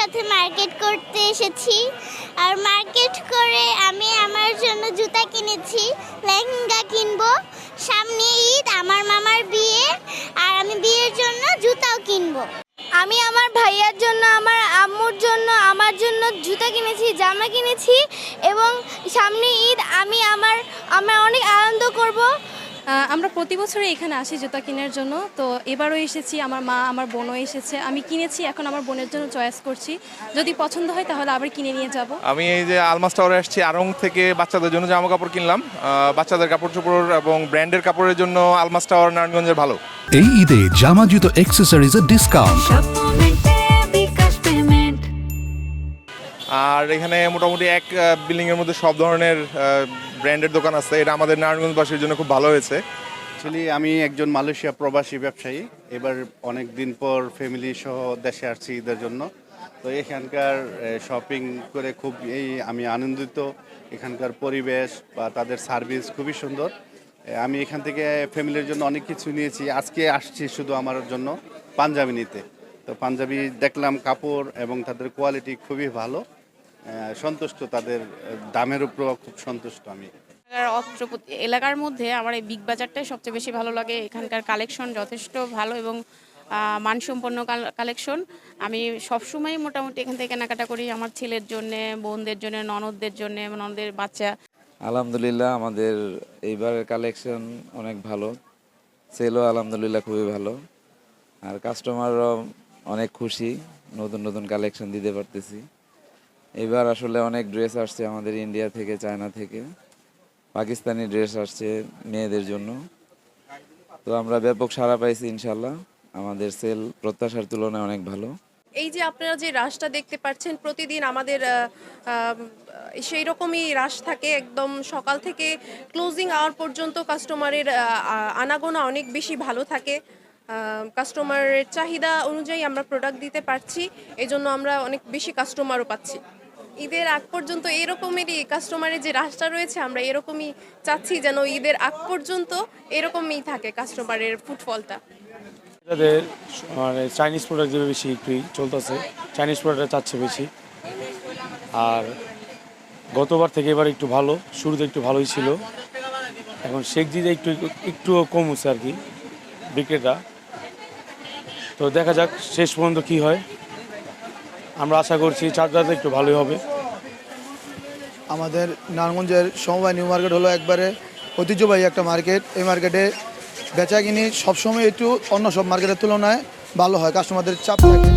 সাথে মার্কেট করতে এসেছি। আর মার্কেট করে আমি আমার জন্য জুতা কিনেছি, লেহেঙ্গা কিনবো। সামনে ঈদ, আমার মামার বিয়ে, আর আমি বিয়ের জন্য জুতাও কিনবো। আমি আমার ভাইয়ার জন্য, আমার আম্মুর জন্য, আমার জন্য জুতা কিনেছি, জামা কিনেছি এবং সামনে ঈদ, আমরা অনেক আনন্দ করব। আমরা প্রতি বছরই এখানে আসি জুতা কেনার জন্য। তো এবারও এসেছি, আমার মা আমার বোনও এসেছে। আমি কিনেছি, এখন আমার বোনের জন্য চয়েস করছি। যদি পছন্দ হয় তাহলে আবার কিনে নিয়ে যাব। আমি এই যে আলমাস টাওয়ারে আসছি, আড়ং থেকে বাচ্চাদের জন্য জামা কাপড় কিনলাম। বাচ্চাদের কাপড় চোপড় এবং ব্র্যান্ডের কাপড়ের জন্য আলমাস টাওয়ার নারায়ণগঞ্জের ভালো। এই ঈদে জামা জুতো অ্যাক্সেসরিজের ডিসকাউন্ট। আর এখানে মোটামুটি এক বিল্ডিংয়ের মধ্যে সব ধরনের ব্র্যান্ডের দোকান আছে। এটা আমাদের নারায়ণগঞ্জবাসীর জন্য খুব ভালো হয়েছে। অ্যাকচুয়ালি আমি একজন মালয়েশিয়া প্রবাসী ব্যবসায়ী। এবার অনেক দিন পর ফ্যামিলি সহ দেশে আসছি ঈদের জন্য। তো এখানকার শপিং করে আমি আনন্দিত। এখানকার পরিবেশ বা তাদের সার্ভিস খুবই সুন্দর। আমি এখান থেকে ফ্যামিলির জন্য অনেক কিছু নিয়েছি। আজকে আসছি শুধু আমার জন্য পাঞ্জাবি নিতে। তো পাঞ্জাবি দেখলাম, কাপড় এবং তাদের কোয়ালিটি খুবই ভালো। সন্তুষ্ট, তাদের দামের উপরও খুব সন্তুষ্ট আমি। এলাকার মধ্যে আমার এই বিগ বাজারটাই সবচেয়ে বেশি ভালো লাগে। এখানকার কালেকশন যথেষ্ট ভালো এবং মানসম্পন্ন কালেকশন। আমি সবসময় মোটামুটি এখান থেকে কেনাকাটা করি, আমার ছেলের জন্য, বোনদের জন্য, ননদদের জন্য, ননদের বাচ্চা। আলহামদুলিল্লাহ আমাদের এইবারের কালেকশন অনেক ভালো, সেলও আলহামদুলিল্লাহ খুবই ভালো। আর কাস্টমাররাও অনেক খুশি, নতুন নতুন কালেকশন দিতে পারতেছি। এবার আসলে অনেক ড্রেস আসছে আমাদের ইন্ডিয়া থেকে, চায়না থেকে, পাকিস্তানি ড্রেস আসছে মেয়েদের জন্য। তো আমরা ব্যাপক সাড়া পাইছি ইনশাল্লাহ। আমাদের সেল প্রত্যাশার তুলনায় অনেক ভালো। এই যে আপনারা যে রাশটা দেখতে পাচ্ছেন, প্রতিদিন আমাদের সেই রকমই রাশ থাকে। একদম সকাল থেকে ক্লোজিং আওয়ার পর্যন্ত কাস্টমারের আনাগোনা অনেক বেশি ভালো থাকে। কাস্টমারের চাহিদা অনুযায়ী আমরা প্রোডাক্ট দিতে পারছি, এজন্য আমরা অনেক বেশি কাস্টমারও পাচ্ছি। ঈদের আগ পর্যন্ত এরকমেরই কাস্টমারের যে রাশটা রয়েছে, আমরা এরকমই চাচ্ছি যেন ঈদের আগ পর্যন্ত এরকমই থাকে কাস্টমারের ফুটফলটা। এটাদের মানে চাইনিজ প্রোডাক্ট যেভাবে বেশি একটু চলতেছে, চাইনিজ প্রোডাক্টটা চাচ্ছে বেশি। আর গতবার থেকে এবার একটু ভালো, শুরুতে একটু ভালোই ছিল, এখন শেখ জিদে একটু কম হচ্ছে আর কি বিক্রেতা। তো দেখা যাক শেষ পর্যন্ত কি হয়। আমরা আশা করছি চার্জারটা একটু ভালোই হবে। আমাদের নারায়ণগঞ্জের সমবায় নিউ মার্কেট হলো একবারে ঐতিহ্যবাহী একটা মার্কেট। এই মার্কেটে বেচা কিনি সবসময় একটু অন্য সব মার্কেটের তুলনায় ভালো হয়, কাস্টমারদের চাপ থাকে।